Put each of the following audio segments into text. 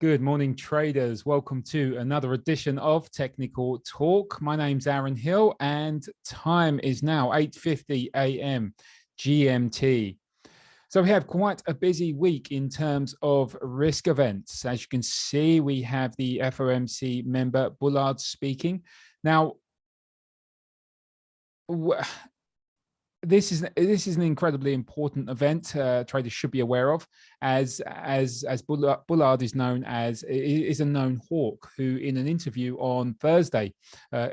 Good morning, traders. Welcome to another edition of Technical Talk. My name's Aaron Hill, and time is now 8:50 a.m. GMT. So we have quite a busy week in terms of risk events. As you can see, we have the FOMC member Bullard speaking. Now, this is an incredibly important event. Traders should be aware of, as Bullard is a known hawk who, in an interview on Thursday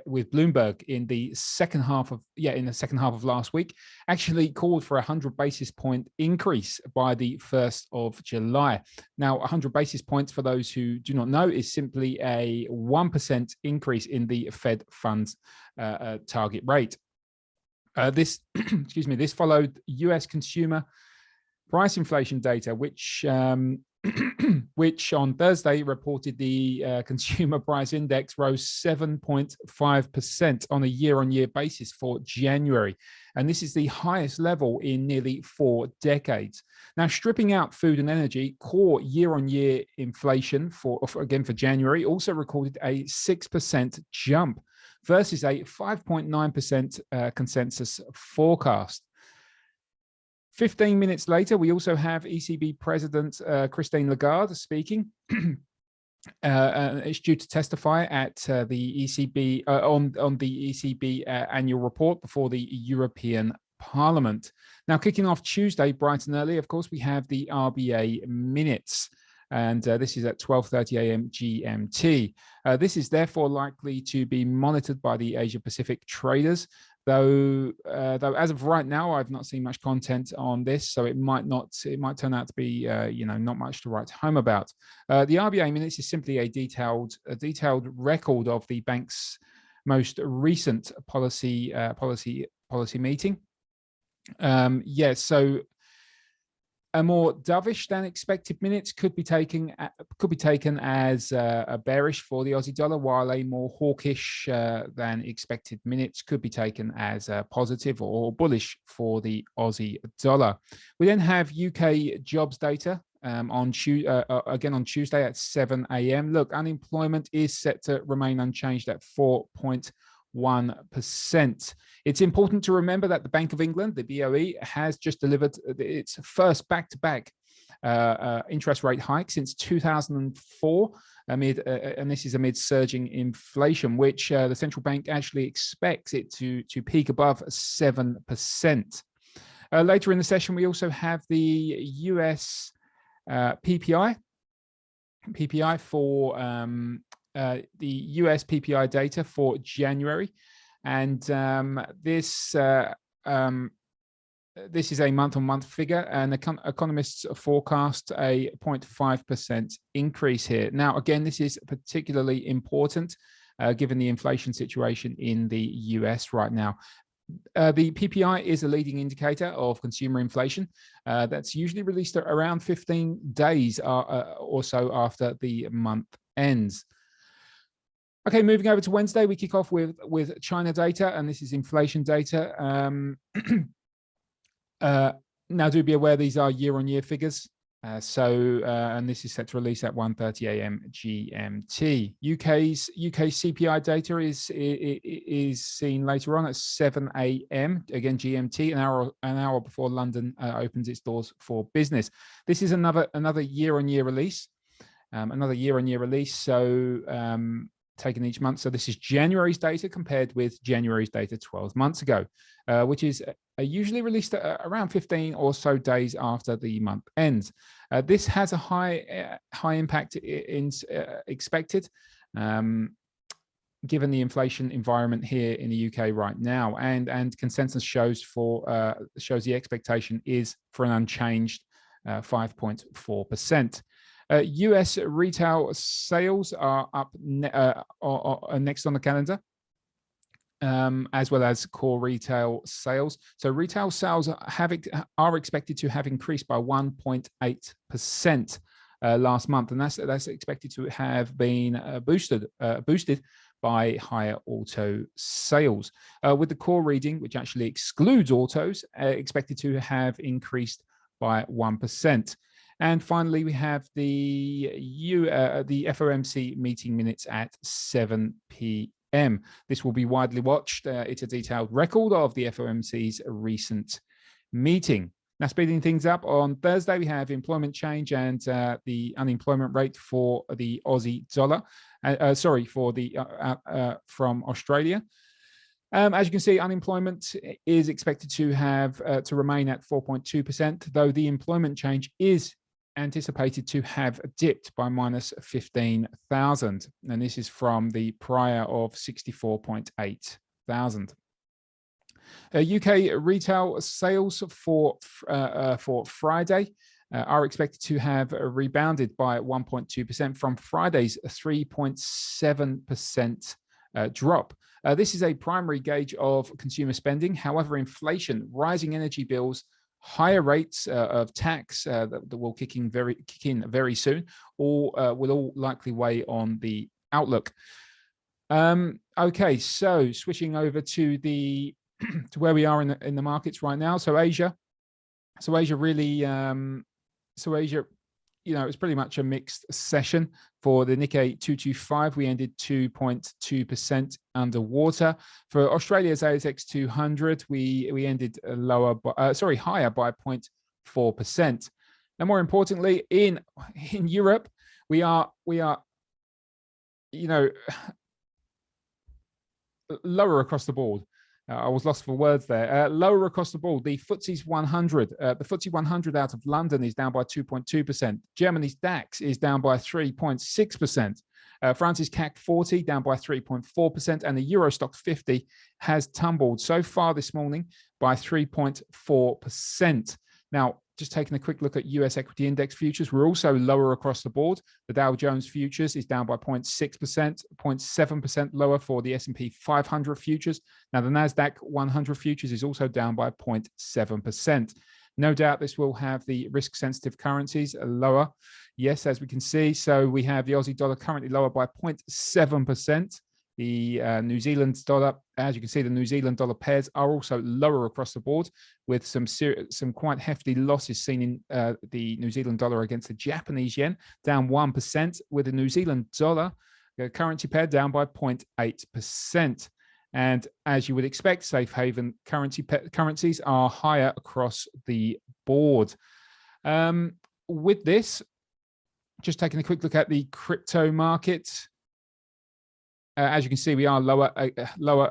with Bloomberg in the second half of last week, actually called for a 100 basis point increase by the 1st of July. Now, 100 basis points, for those who do not know, is simply a 1% increase in the Fed funds target rate. This followed U.S. consumer price inflation data, which which on Thursday reported the consumer price index rose 7.5% on a year-on-year basis for January. And this is the highest level in nearly 4 decades. Now, stripping out food and energy, core year-on-year inflation for January also recorded a 6% jump versus a 5.9% consensus forecast. 15 minutes later, we also have ECB President Christine Lagarde speaking. It's due to testify at the ECB on the ECB annual report before the European Parliament. Now, kicking off Tuesday, bright and early, of course, we have the RBA minutes. And this is at 12:30 a.m. GMT. This is therefore likely to be monitored by the Asia Pacific traders, though as of right now, I've not seen much content on this, so it might turn out to be not much to write home about. The RBA minutes is simply a detailed record of the bank's most recent policy meeting. So a more dovish than expected minutes could be taken as a bearish for the Aussie dollar, while a more hawkish than expected minutes could be taken as a positive or bullish for the Aussie dollar. We then have UK jobs data on Tuesday at 7 a.m. Look, unemployment is set to remain unchanged at 4.1%. It's important to remember that the Bank of England, the BOE, has just delivered its first back-to-back interest rate hike since 2004, and this is amid surging inflation, which the central bank actually expects it to peak above 7%. Later in the session, we also have the US PPI for the US PPI data for January, and this is a month-on-month figure, and economists forecast a 0.5% increase here. Now, again, this is particularly important given the inflation situation in the US right now. The PPI is a leading indicator of consumer inflation that's usually released around 15 days or so after the month ends. Okay, moving over to Wednesday, we kick off with China data, and this is inflation data. Now, do be aware these are year-on-year figures. And this is set to release at 1:30 a.m. GMT. UK CPI data is seen later on at 7 a.m. again GMT, an hour before London opens its doors for business. This is another year-on-year release. So taken each month. So this is January's data compared with January's data 12 months ago, which is usually released around 15 or so days after the month ends. This has a high impact expected, given the inflation environment here in the UK right now, and consensus shows the expectation is for an unchanged 5.4%. US retail sales are up next on the calendar, as well as core retail sales. So retail sales are expected to have increased by 1.8% last month, and that's expected to have been boosted by higher auto sales, with the core reading, which actually excludes autos, expected to have increased by 1%. And finally, we have the FOMC meeting minutes at 7 p.m. This will be widely watched. It's a detailed record of the FOMC's recent meeting. Now, speeding things up, on Thursday, we have employment change and the unemployment rate for the Aussie dollar. From Australia. As you can see, unemployment is expected to have to remain at 4.2%, though the employment change is anticipated to have dipped by minus 15,000, and this is from the prior of 64.8,000. UK retail sales for Friday are expected to have rebounded by 1.2% from Friday's 3.7% drop. This is a primary gauge of consumer spending. However, inflation, rising energy bills, higher rates of tax that will kick in very soon, will all likely weigh on the outlook. Okay, so switching over to the to where we are in the markets right now. So Asia really, it's pretty much a mixed session. For the Nikkei 225, we ended 2.2% underwater. For Australia's ASX 200, we ended higher by 0.4%. Now, more importantly, in Europe, we are lower across the board. I was lost for words there. Lower across the board, the FTSE 100. The FTSE 100 out of London is down by 2.2%. Germany's DAX is down by 3.6%. France's CAC 40 down by 3.4%. And the Euro Stoxx 50 has tumbled so far this morning by 3.4%. Now, just taking a quick look at US equity index futures, we're also lower across the board. The Dow Jones futures is down by 0.6%, 0.7% lower for the S&P 500 futures. Now, the NASDAQ 100 futures is also down by 0.7%. No doubt this will have the risk-sensitive currencies lower. Yes, as we can see. So we have the Aussie dollar currently lower by 0.7%. The New Zealand dollar, as you can see, the New Zealand dollar pairs are also lower across the board, with some quite hefty losses seen in the New Zealand dollar against the Japanese yen, down 1%, with the New Zealand dollar currency pair down by 0.8%. And as you would expect, safe haven currencies are higher across the board. With this, just taking a quick look at the crypto market. As you can see, we are lower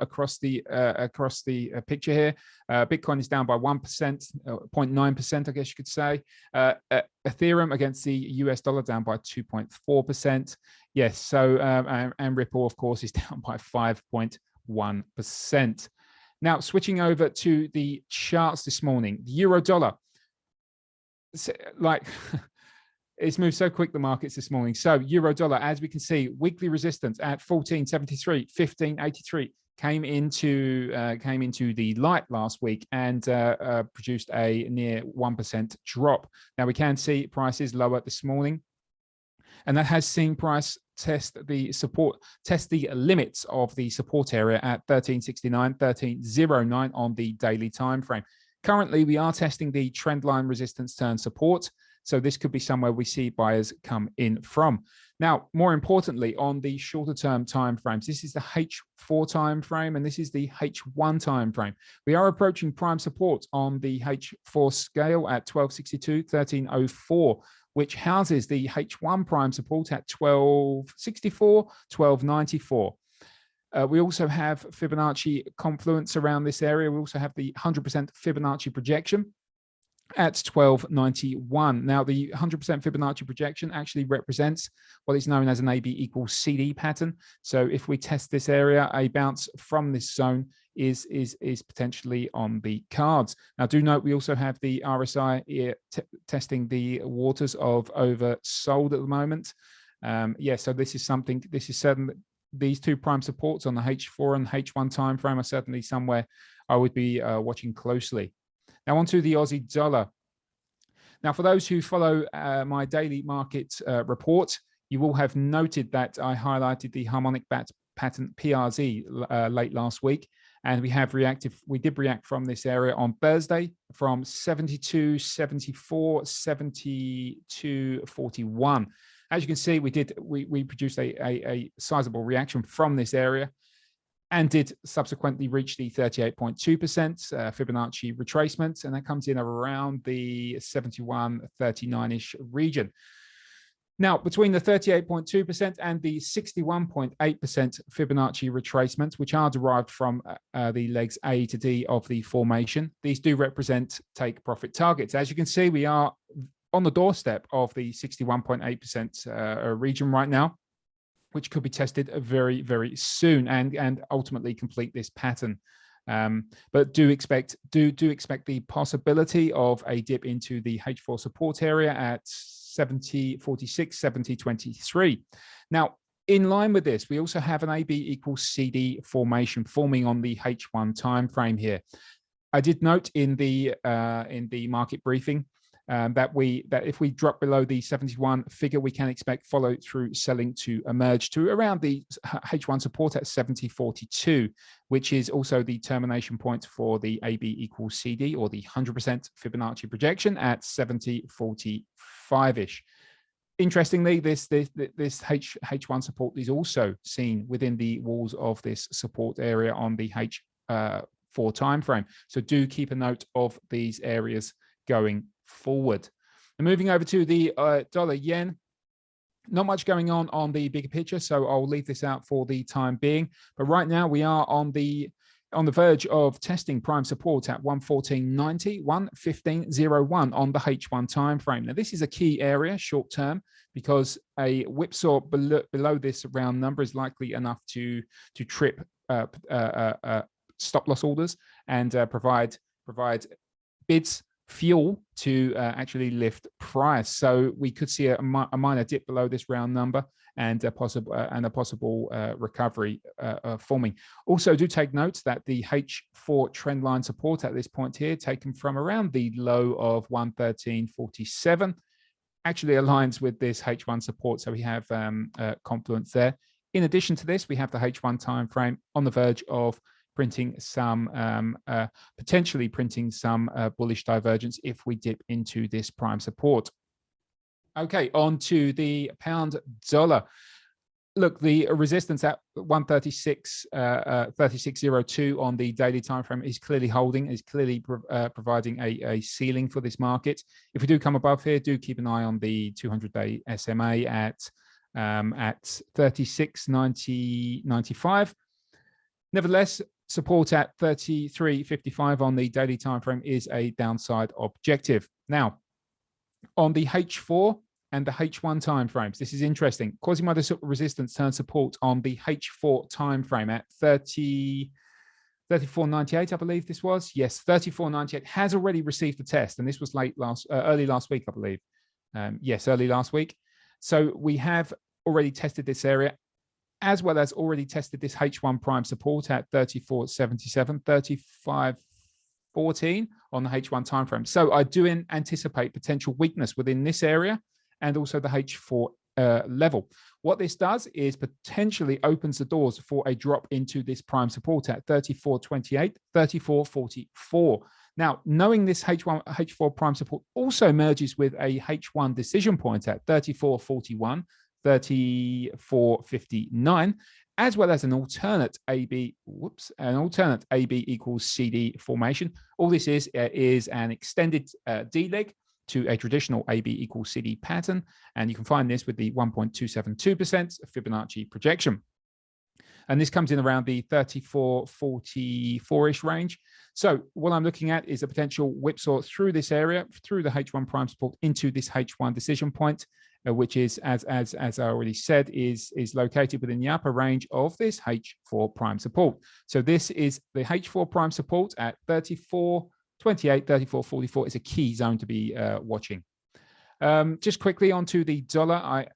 across the picture here. Bitcoin is down by 1%, 0.9%, I guess you could say. Ethereum against the US dollar down by 2.4%. Yes, so and Ripple, of course, is down by 5.1%. Now, switching over to the charts this morning, the euro dollar, it's moved so quick, the markets this morning. So euro dollar, as we can see, weekly resistance at 14.73, 15.83 came into the light last week and produced a near 1% drop. Now we can see prices lower this morning, and that has seen price test the limits of the support area at 13.69, 13.09 on the daily time frame. Currently, we are testing the trend line resistance turn support. So this could be somewhere we see buyers come in from. Now, more importantly, on the shorter term time frames, this is the H4 time frame and this is the H1 time frame. We are approaching prime support on the H4 scale at 1262, 1304, which houses the H1 prime support at 1264, 1294. We also have Fibonacci confluence around this area. We also have the 100% Fibonacci projection at 1291. Now, the 100% Fibonacci projection actually represents what is known as an AB equals CD pattern. So if we test this area, a bounce from this zone is potentially on the cards. Now, do note we also have the RSI testing the waters of oversold at the moment. So this is certain. These two prime supports on the H4 and H1 time frame are certainly somewhere I would be watching closely. Now onto the Aussie dollar. Now, for those who follow my daily market report, you will have noted that I highlighted the harmonic pattern PRZ late last week. And we did react from this area on Thursday from 72, 74, 72, 41. As you can see, we produced a sizable reaction from this area and did subsequently reach the 38.2% Fibonacci retracement, and that comes in around the 71.39-ish region. Now, between the 38.2% and the 61.8% Fibonacci retracements, which are derived from the legs A to D of the formation, these do represent take profit targets. As you can see, we are on the doorstep of the 61.8% region right now, which could be tested very, very soon and ultimately complete this pattern. But do expect the possibility of a dip into the H4 support area at 70.46, 70.23. Now, in line with this, we also have an AB equals CD formation forming on the H1 time frame here. I did note in the market briefing that if we drop below the 71 figure, we can expect follow through selling to emerge to around the H1 support at 70.42, which is also the termination point for the AB equals CD, or the 100% Fibonacci projection at 70.45-ish. Interestingly, this H1 support is also seen within the walls of this support area on the H4 time frame. So do keep a note of these areas going forward. And moving over to the dollar yen, not much going on the bigger picture, so I'll leave this out for the time being. But right now we are on the verge of testing prime support at 114.90, 115.01 on the H1 time frame. Now this is a key area short term, because a whipsaw below this round number is likely enough to trip stop loss orders and provide bids fuel to actually lift price. So we could see a minor dip below this round number and a possible recovery forming. Also, do take note that the H4 trend line support at this point here, taken from around the low of 113.47, actually aligns with this H1 support. So we have confluence there. In addition to this, we have the H1 time frame on the verge of potentially printing some bullish divergence if we dip into this prime support. Okay, on to the pound dollar. Look, the resistance at 136.02 on the daily time frame is clearly holding, is clearly providing a ceiling for this market. If we do come above here, do keep an eye on the 200-day SMA at 36.95. Nevertheless, support at 33.55 on the daily time frame is a downside objective. Now, on the H4 and the H1 time frames, this is interesting. Quasi-minor resistance turns support on the H4 time frame at 34.98, I believe this was. Yes, 34.98 has already received a test, and this was early last week, I believe. Yes, early last week. So we have already tested this area, as well as already tested this H1 prime support at 34.77, 35.14 on the H1 timeframe. So I do anticipate potential weakness within this area and also the H4 level. What this does is potentially opens the doors for a drop into this prime support at 34.28, 34.44. Now, knowing this H4 prime support also merges with a H1 decision point at 34.41, 34.59, as well as an alternate AB equals CD formation. All this is an extended D leg to a traditional AB equals CD pattern, and you can find this with the 1.272% Fibonacci projection. And this comes in around the 34.44-ish range. So what I'm looking at is a potential whipsaw through this area, through the H1 prime support into this H1 decision point, which is, as I already said, is located within the upper range of this H4 prime support. So this is the H4 prime support at 34.28, 34.44 is a key zone to be watching. Just quickly onto the dollar.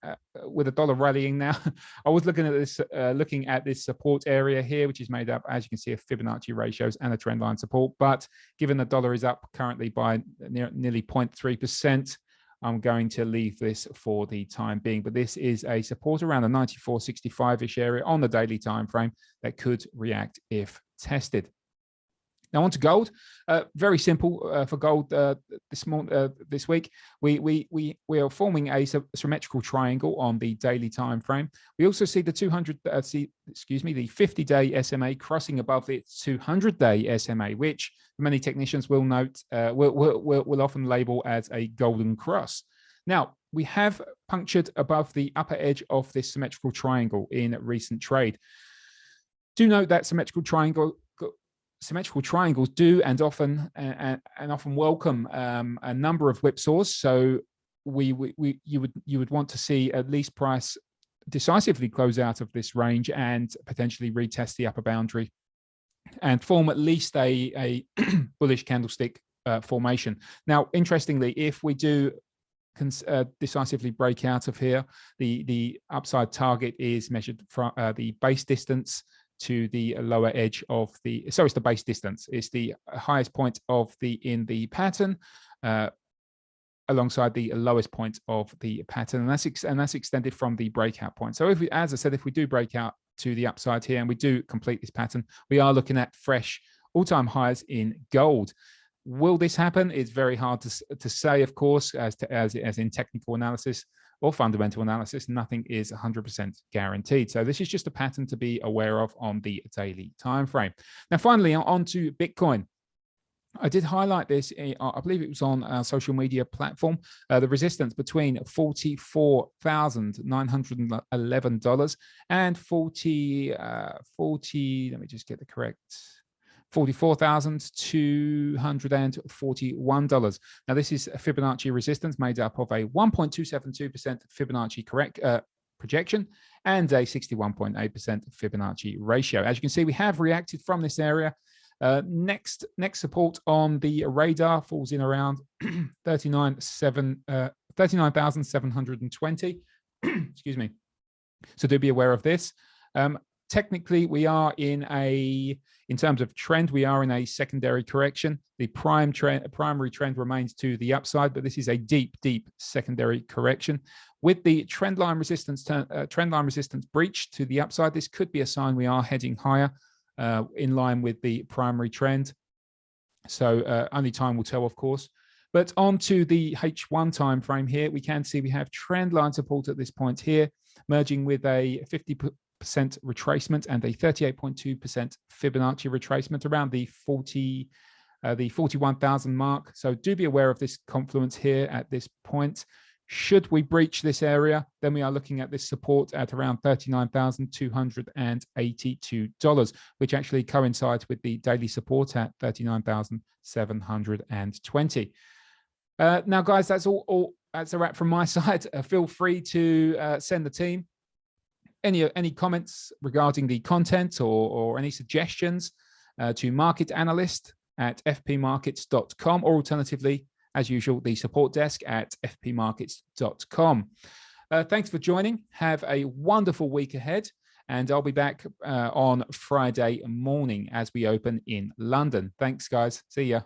With the dollar rallying now, I was looking at this support area here, which is made up, as you can see, of Fibonacci ratios and a trend line support. But given the dollar is up currently by nearly 0.3%, I'm going to leave this for the time being, but this is a support around the 94.65-ish area on the daily time frame that could react if tested. Now on to gold. Very simple for gold this week. We are forming a symmetrical triangle on the daily time frame. We also see the 50-day SMA crossing above its 200-day SMA, which many technicians will note will often label as a golden cross. Now we have punctured above the upper edge of this symmetrical triangle in recent trade. Do note that symmetrical triangles do and often welcome a number of whipsaws. So you would want to see at least price decisively close out of this range and potentially retest the upper boundary and form at least a bullish candlestick formation. Now, interestingly, if we do decisively break out of here, the upside target is measured from the base distance to the lower edge of the, so it's the base distance. It's the highest point in the pattern alongside the lowest point of the pattern, and that's extended from the breakout point. So as I said, if we do break out to the upside here and we do complete this pattern, we are looking at fresh all-time highs in gold. Will this happen? It's very hard to say, of course, as in technical analysis or fundamental analysis. Nothing is 100% guaranteed. So this is just a pattern to be aware of on the daily time frame. Now, finally, on to Bitcoin. I did highlight this, I believe it was on our social media platform, the resistance between $44,911 and let me just get the correct, $44,241. Now, this is a Fibonacci resistance made up of a 1.272% Fibonacci projection and a 61.8% Fibonacci ratio. As you can see, we have reacted from this area. Next support on the radar falls in around 39,720. Excuse me. So do be aware of this. Technically, we are in terms of trend, we are in a secondary correction. The primary trend remains to the upside, but this is a deep secondary correction. With the trend line resistance breach to the upside, this could be a sign we are heading higher in line with the primary trend. So only time will tell, of course. But on to the H1 time frame here, we can see we have trend line support at this point here, merging with a 50% retracement and a 38.2% Fibonacci retracement around the 41,000 mark. So do be aware of this confluence here at this point. Should we breach this area, then we are looking at this support at around $39,282, which actually coincides with the daily support at 39,720. Now, guys, that's all. That's a wrap from my side. Feel free to send the team any comments regarding the content or any suggestions to marketanalyst@fpmarkets.com, or alternatively, as usual, the support desk at fpmarkets.com. Thanks for joining. Have a wonderful week ahead, and I'll be back on Friday morning as we open in London. Thanks, guys. See ya.